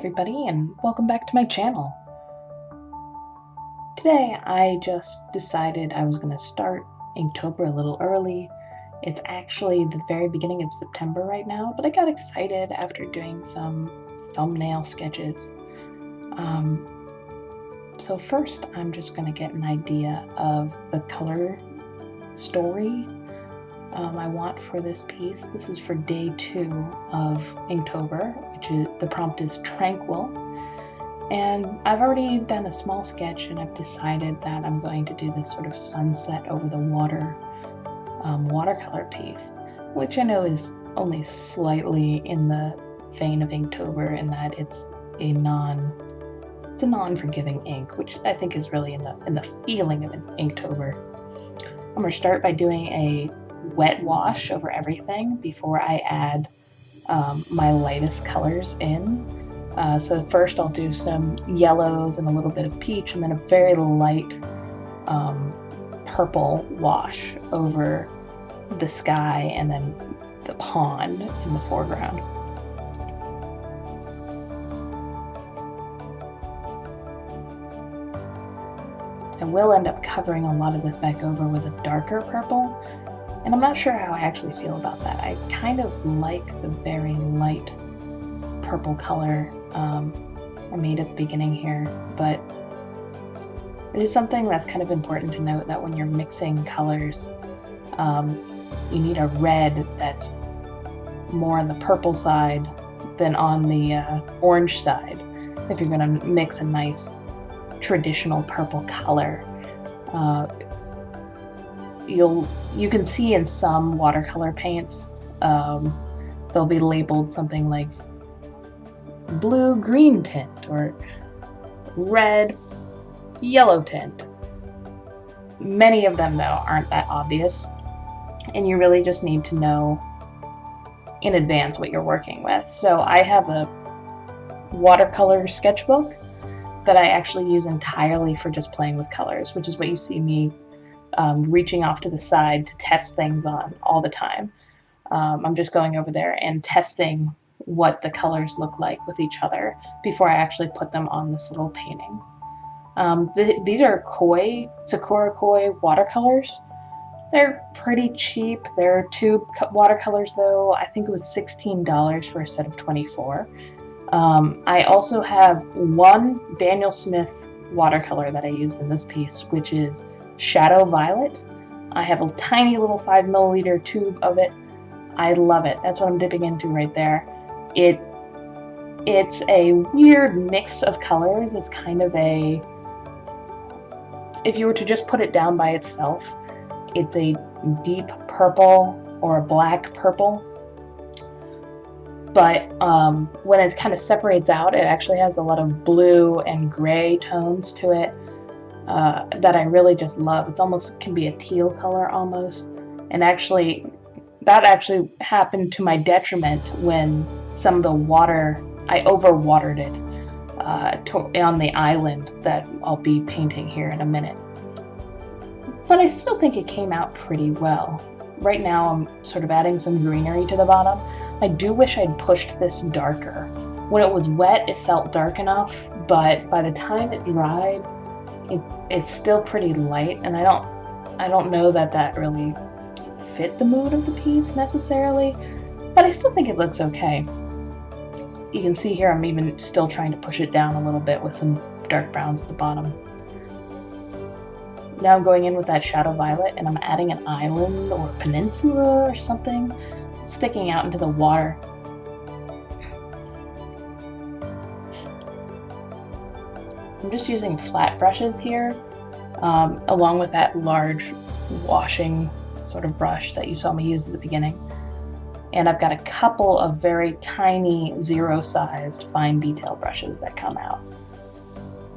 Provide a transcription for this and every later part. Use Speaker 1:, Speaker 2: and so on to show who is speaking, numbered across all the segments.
Speaker 1: everybody, and welcome back to my channel. Today I just decided I was going to start Inktober a little early. It's actually the very beginning of September right now, but I got excited after doing some thumbnail sketches. So first I'm just going to get an idea of the color story I want for this piece. This is for day 2 of Inktober, which is, the prompt is Tranquil. And I've already done a small sketch and I've decided that I'm going to do this sort of sunset over the water watercolor piece, which I know is only slightly in the vein of Inktober in that it's a non-forgiving ink, which I think is really in the feeling of an Inktober. I'm going to start by doing a wet wash over everything before I add my lightest colors in. So first I'll do some yellows and a little bit of peach, and then a very light purple wash over the sky and then the pond in the foreground. I will end up covering a lot of this back over with a darker purple, and I'm not sure how I actually feel about that. I kind of like the very light purple color I made at the beginning here, but it is something that's kind of important to note, that when you're mixing colors, you need a red that's more on the purple side than on the orange side if you're going to mix a nice traditional purple color. You can see in some watercolor paints, they'll be labeled something like blue-green tint or red-yellow tint. Many of them, though, aren't that obvious, and you really just need to know in advance what you're working with. So I have a watercolor sketchbook that I actually use entirely for just playing with colors, which is what you see me reaching off to the side to test things on all the time. I'm just going over there and testing what the colors look like with each other before I actually put them on this little painting. These are Sakura Koi watercolors. They're pretty cheap. There are 2 watercolors though. I think it was $16 for a set of 24. I also have one Daniel Smith watercolor that I used in this piece, which is Shadow Violet. I have a tiny little 5ml tube of it. I love it. That's what I'm dipping into right there. It's a weird mix of colors. It's kind of a, if you were to just put it down by itself, it's a deep purple or a black purple. But when it kind of separates out, it actually has a lot of blue and gray tones to it that I really just love. It's almost can be a teal color almost. And actually, that actually happened to my detriment when some of the water, I overwatered it on the island that I'll be painting here in a minute. But I still think it came out pretty well. Right now I'm sort of adding some greenery to the bottom. I do wish I'd pushed this darker. When it was wet, it felt dark enough, but by the time it dried, it's still pretty light, and I don't know that really fit the mood of the piece necessarily, but I still think it looks okay. You can see here I'm even still trying to push it down a little bit with some dark browns at the bottom. Now I'm going in with that Shadow Violet, and I'm adding an island or peninsula or something sticking out into the water. I'm just using flat brushes here, along with that large washing sort of brush that you saw me use at the beginning. And I've got a couple of very tiny 0-sized fine detail brushes that come out.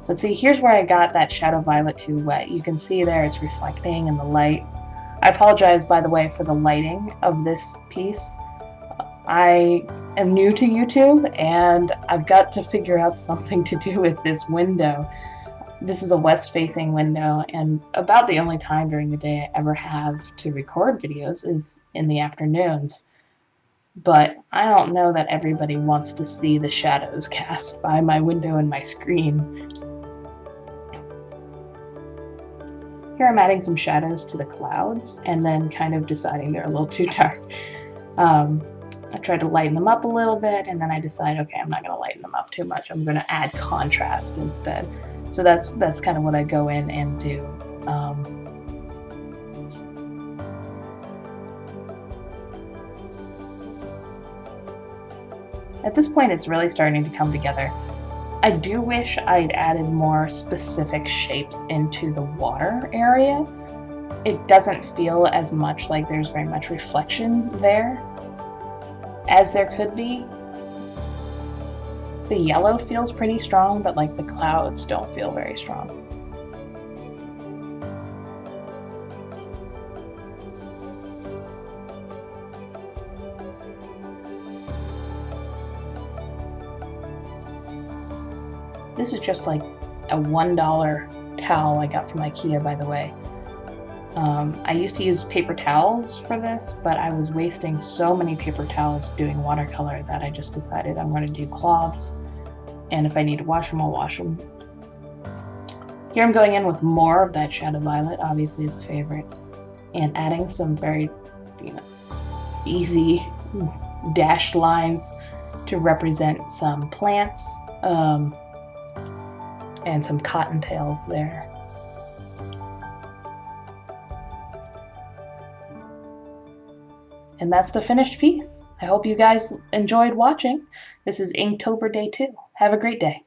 Speaker 1: But see, here's where I got that Shadow Violet too wet. You can see there it's reflecting in the light. I apologize, by the way, for the lighting of this piece. I am new to YouTube, and I've got to figure out something to do with this window. This is a west-facing window, and about the only time during the day I ever have to record videos is in the afternoons. but I don't know that everybody wants to see the shadows cast by my window and my screen. Here I'm adding some shadows to the clouds and then kind of deciding they're a little too dark. I tried to lighten them up a little bit, and then I decided, okay, I'm not going to lighten them up too much. I'm going to add contrast instead. So that's kind of what I go in and do. At this point, it's really starting to come together. I do wish I'd added more specific shapes into the water area. It doesn't feel as much like there's very much reflection there as there could be. The yellow feels pretty strong, but like the clouds don't feel very strong. This is just like a $1 towel I got from IKEA, by the way. I used to use paper towels for this, but I was wasting so many paper towels doing watercolor that I just decided I'm going to do cloths, and if I need to wash them, I'll wash them. Here I'm going in with more of that Shadow Violet, obviously it's a favorite, and adding some very, easy dashed lines to represent some plants, and some cottontails there. And that's the finished piece. I hope you guys enjoyed watching. This is Inktober Day 2. Have a great day.